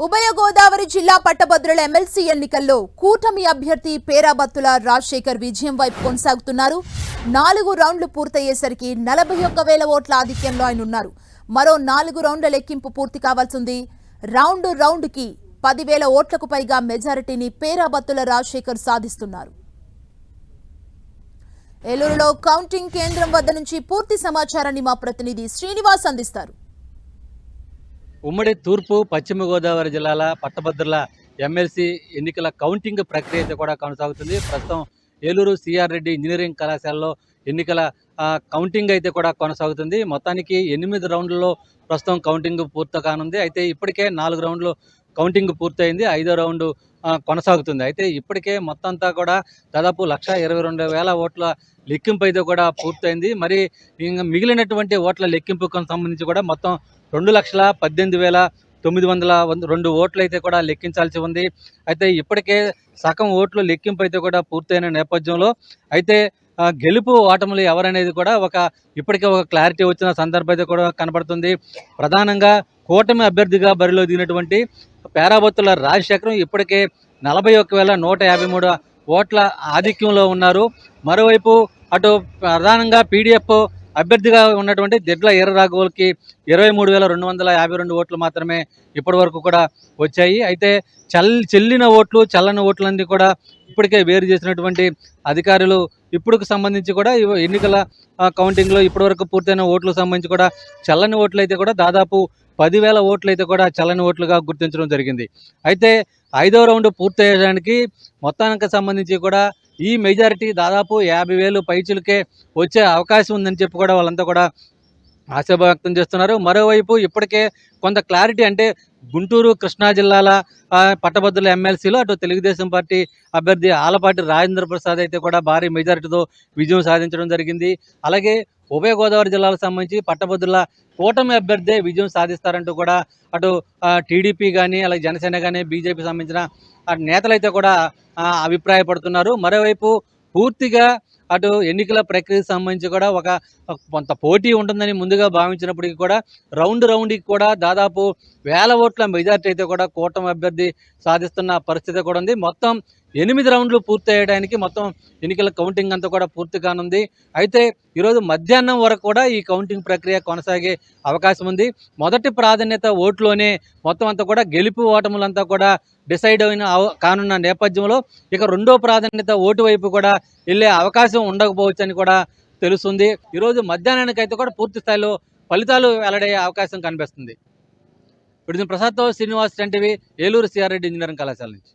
ఉభయ గోదావరి జిల్లా పట్టభద్రుల ఎమ్మెల్సీ ఎన్నికల్లో కూటమి అభ్యర్థి పేరాబత్తుల రాజశేఖర్ విజయం వైపు కొనసాగుతున్నారు. 4 రౌండ్లు పూర్తయ్యేసరికి 41,000 ఓట్ల ఆధిక్యంలో ఆయన ఉన్నారు. మరో 4 రౌండ్ల లెక్కింపు పూర్తి కావాల్సింది. రౌండ్కి 10,000 ఓట్లకు పైగా మెజారిటీని పేరాబత్తుల రాజశేఖర్ సాధిస్తున్నారు. ఏలూరులో కౌంటింగ్ కేంద్రం వద్ద నుంచి పూర్తి సమాచారాన్ని మా ప్రతినిధి శ్రీనివాస్ అందిస్తారు. ఉమ్మడి తూర్పు పశ్చిమ గోదావరి జిల్లాల పట్టభద్రుల ఎమ్మెల్సీ ఎన్నికల కౌంటింగ్ ప్రక్రియ అయితే కూడా కొనసాగుతుంది. ప్రస్తుతం ఏలూరు సిఆర్ రెడ్డి ఇంజనీరింగ్ కళాశాలలో ఎన్నికల కౌంటింగ్ అయితే కూడా కొనసాగుతుంది. మొత్తానికి 8 రౌండ్లలో ప్రస్తుతం కౌంటింగ్ పూర్తి కానుంది. అయితే ఇప్పటికే 4 రౌండ్లు కౌంటింగ్ పూర్తయింది. 5వ రౌండ్ కొనసాగుతుంది. అయితే ఇప్పటికే మొత్తం అంతా కూడా దాదాపు 1,22,000 ఓట్ల లెక్కింపు అయితే కూడా పూర్తయింది. మరి ఇంకా మిగిలినటువంటి ఓట్ల లెక్కింపుకు సంబంధించి కూడా మొత్తం 2,18,902 ఓట్లు అయితే కూడా లెక్కించాల్సి ఉంది. అయితే ఇప్పటికే సగం ఓట్లు లెక్కింపు అయితే కూడా పూర్తయిన నేపథ్యంలో అయితే గెలుపు ఓటములు ఎవరనేది కూడా ఇప్పటికే ఒక క్లారిటీ వచ్చిన సందర్భం అయితే కూడా కనబడుతుంది. ప్రధానంగా కూటమి అభ్యర్థిగా బరిలో దిగినటువంటి పేరాబత్తుల రాజశేఖరం ఇప్పటికే 41,153 ఓట్ల ఆధిక్యంలో ఉన్నారు. మరోవైపు అటు ప్రధానంగా పీడీఎఫ్ అభ్యర్థిగా ఉన్నటువంటి దిడ్ల ఈర్రాఘవులకి 23,252 ఓట్లు మాత్రమే ఇప్పటి వరకు కూడా వచ్చాయి. అయితే చెల్లిన ఓట్లు చల్లని ఓట్లన్నీ కూడా ఇప్పటికే వేరు చేసినటువంటి అధికారులు ఇప్పుడుకు సంబంధించి కూడా ఎన్నికల కౌంటింగ్లో ఇప్పటివరకు పూర్తయిన ఓట్లకు సంబంధించి కూడా చల్లని ఓట్లు అయితే కూడా దాదాపు 10,000 ఓట్లు అయితే కూడా చల్లని ఓట్లుగా గుర్తించడం జరిగింది. అయితే 5వ రౌండ్ పూర్తయ్యడానికి మొత్తానికి సంబంధించి కూడా ఈ మెజారిటీ దాదాపు 50,000 పైచులకే వచ్చే అవకాశం ఉందని చెప్పి కూడా వాళ్ళంతా కూడా ఆశాభావం వ్యక్తం చేస్తున్నారు. మరోవైపు ఇప్పటికే కొంత క్లారిటీ అంటే గుంటూరు కృష్ణా జిల్లాల పట్టభద్రుల ఎమ్మెల్సీలో అటు తెలుగుదేశం పార్టీ అభ్యర్థి ఆలపాటి రాజేంద్ర ప్రసాద్ అయితే కూడా భారీ మెజారిటీతో విజయం సాధించడం జరిగింది. అలాగే ఉభయ గోదావరి జిల్లాలకు సంబంధించి పట్టభద్రుల కూటమి అభ్యర్థి విజయం సాధిస్తారంటూ కూడా అటు టీడీపీ కానీ అలాగే జనసేన కానీ బీజేపీ సంబంధించిన నేతలైతే కూడా అభిప్రాయపడుతున్నారు. మరోవైపు పూర్తిగా అటు ఎన్నికల ప్రక్రియకు సంబంధించి కూడా కొంత పోటీ ఉంటుందని ముందుగా భావించినప్పటికీ కూడా రౌండ్కి కూడా దాదాపు 1,000 ఓట్ల మెజార్టీ అయితే కూడా కూటమి అభ్యర్థి సాధిస్తున్న పరిస్థితి కూడా ఉంది. మొత్తం 8 రౌండ్లు పూర్తి అయ్యడానికి మొత్తం ఎన్నికల కౌంటింగ్ అంతా కూడా పూర్తి కానుంది. అయితే ఈరోజు మధ్యాహ్నం వరకు కూడా ఈ కౌంటింగ్ ప్రక్రియ కొనసాగే అవకాశం ఉంది. మొదటి ప్రాధాన్యత ఓట్లోనే మొత్తం అంతా కూడా గెలుపు ఓటములంతా కూడా డిసైడ్ అయిన కానున్న నేపథ్యంలో ఇక రెండో ప్రాధాన్యత ఓటు వైపు కూడా వెళ్ళే అవకాశం ఉండకపోవచ్చు అని కూడా తెలుస్తుంది. ఈరోజు మధ్యాహ్నానికి అయితే కూడా పూర్తి స్థాయిలో ఫలితాలు వెల్లడయ్యే అవకాశం కనిపిస్తుంది. ఇప్పుడు ప్రసాద్తో Srinivas, TV, Eluru CR Reddy engineering కళాశాల నుంచి.